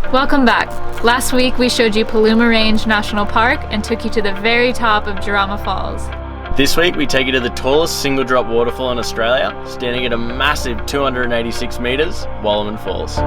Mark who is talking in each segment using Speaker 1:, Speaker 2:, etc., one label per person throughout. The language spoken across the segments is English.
Speaker 1: Welcome back. Last week we showed you Paluma Range National Park and took you to the very top of Wallaman Falls.
Speaker 2: This week we take you to the tallest single drop waterfall in Australia, standing at a massive 286 metres, Wallaman Falls.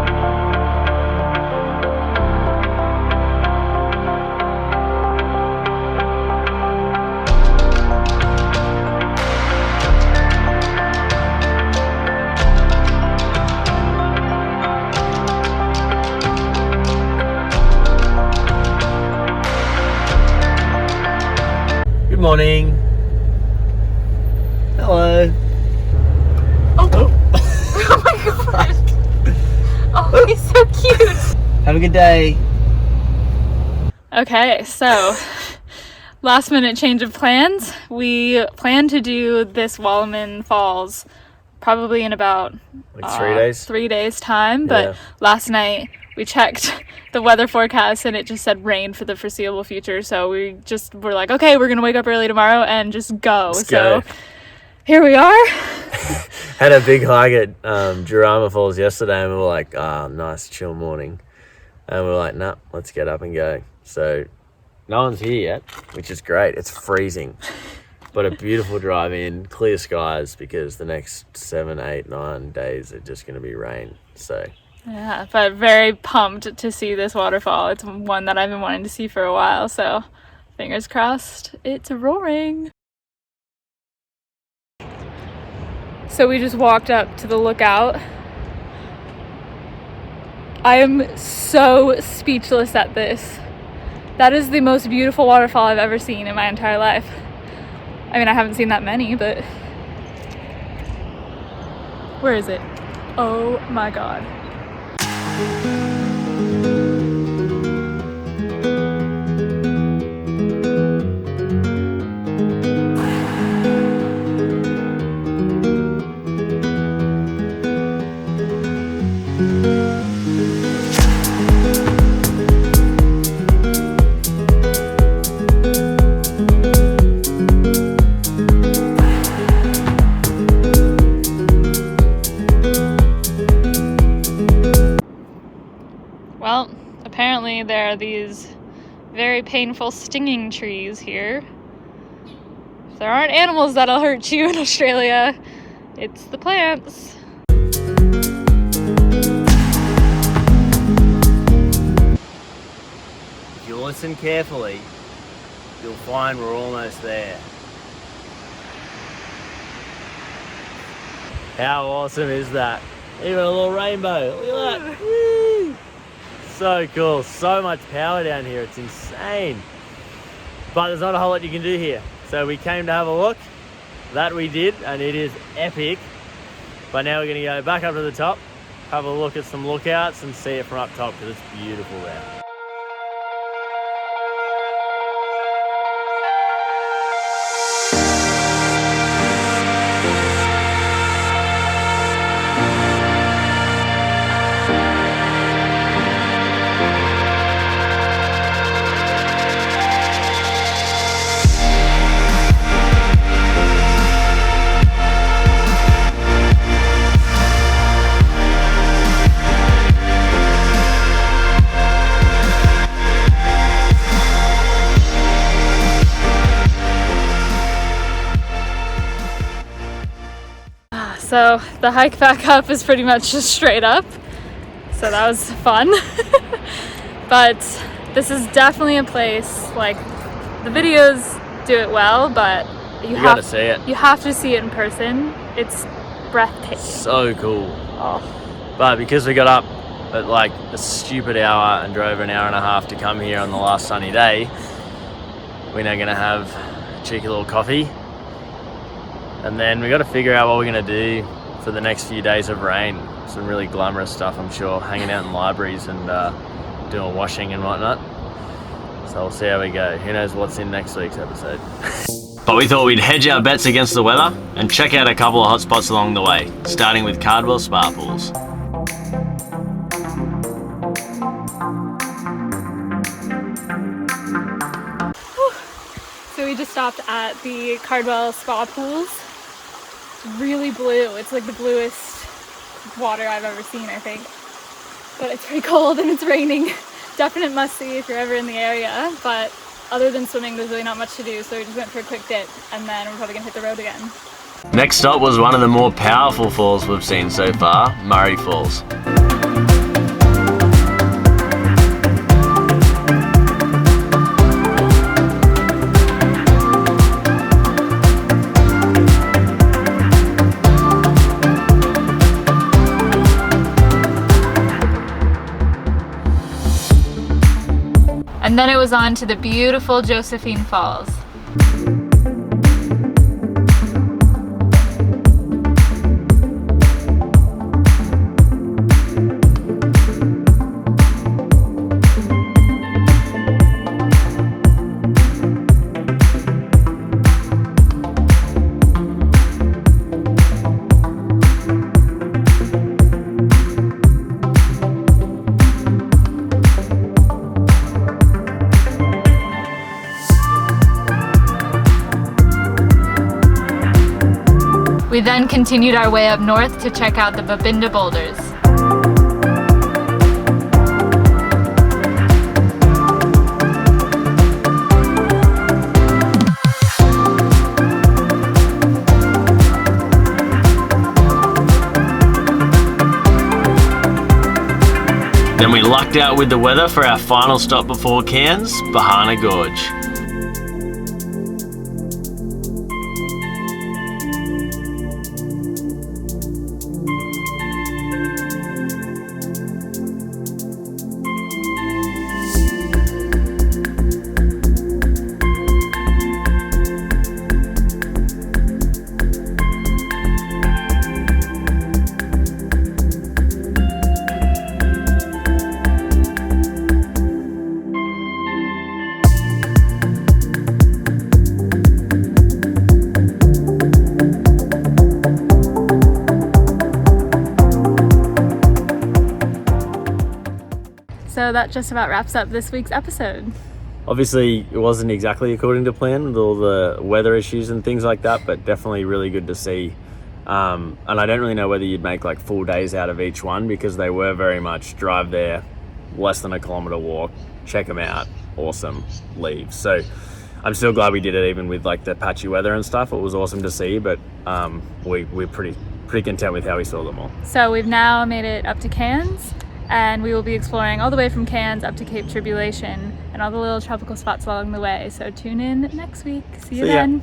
Speaker 2: Good morning. Hello.
Speaker 1: Oh my god! Oh, he's so cute!
Speaker 2: Have a good day.
Speaker 1: Okay, so last minute change of plans. We plan to do this Wallaman Falls probably in about
Speaker 2: Like 3 days?
Speaker 1: 3 days time, but last night we checked the weather forecast and it just said rain for the foreseeable future, so we just were like, okay, we're gonna wake up early tomorrow and just go.
Speaker 2: Let's go.
Speaker 1: Here we are.
Speaker 2: Had a big hike at Wallaman Falls yesterday and we were like, nice chill morning. And we were like, nah, let's get up and go. So no one's here yet, which is great. It's freezing, but a beautiful drive in, clear skies, because the next 7, 8, 9 days are just going to be rain. So
Speaker 1: yeah, but very pumped to see this waterfall. It's one that I've been wanting to see for a while, so fingers crossed it's roaring. So we just walked up to the lookout. I am so speechless at this. That is the most beautiful waterfall I've ever seen in my entire life. I mean, I haven't seen that many, but where is it? Oh my god. Well, apparently there are these very painful stinging trees here. If there aren't animals that'll hurt you in Australia, it's the plants.
Speaker 2: if you listen carefully, you'll find we're almost there. How awesome is that? Even a little rainbow. Look at that. Woo! So cool. So much power down here. It's insane. But there's not a whole lot you can do here. So we came to have a look. That we did, and it is epic. But now we're going to go back up to the top, have a look at some lookouts and see it from up top, because it's beautiful there.
Speaker 1: So the hike back up is pretty much just straight up, so that was fun. But this is definitely a place, like, the videos do it well, but you have
Speaker 2: to see it.
Speaker 1: You have to see it in person. It's breathtaking.
Speaker 2: So cool.
Speaker 1: Oh.
Speaker 2: But because we got up at like a stupid hour and drove an hour and a half to come here on the last sunny day, we're now gonna have a cheeky little coffee. And then we got to figure out what we're going to do for the next few days of rain. Some really glamorous stuff, I'm sure, hanging out in libraries and doing washing and whatnot. So we'll see how we go. Who knows what's in next week's episode. But we thought we'd hedge our bets against the weather and check out a couple of hot spots along the way, starting with Cardwell Spa Pools.
Speaker 1: So we just stopped at the Cardwell Spa Pools. It's really blue. It's like the bluest water I've ever seen, I think. but it's pretty cold and it's raining. Definite must-see if you're ever in the area, but other than swimming, there's really not much to do, so we just went for a quick dip, and then we're probably gonna hit the road again.
Speaker 2: Next stop was one of the more powerful falls we've seen so far, Murray Falls.
Speaker 1: And then it was on to the beautiful Josephine Falls. We then continued our way up north to check out the Babinda boulders.
Speaker 2: Then we lucked out with the weather for our final stop before Cairns, Bahana Gorge.
Speaker 1: So that just about wraps up this week's episode.
Speaker 2: Obviously, it wasn't exactly according to plan with all the weather issues and things like that, but definitely really good to see. And I don't really know whether you'd make like full days out of each one, because they were very much drive there, less than a kilometre walk, check them out, awesome, leave. So I'm still glad we did it, even with like the patchy weather and stuff. It was awesome to see, but we're pretty content with how we saw them all.
Speaker 1: So we've now made it up to Cairns, and we will be exploring all the way from Cairns up to Cape Tribulation and all the little tropical spots along the way. So tune in next week. See you then.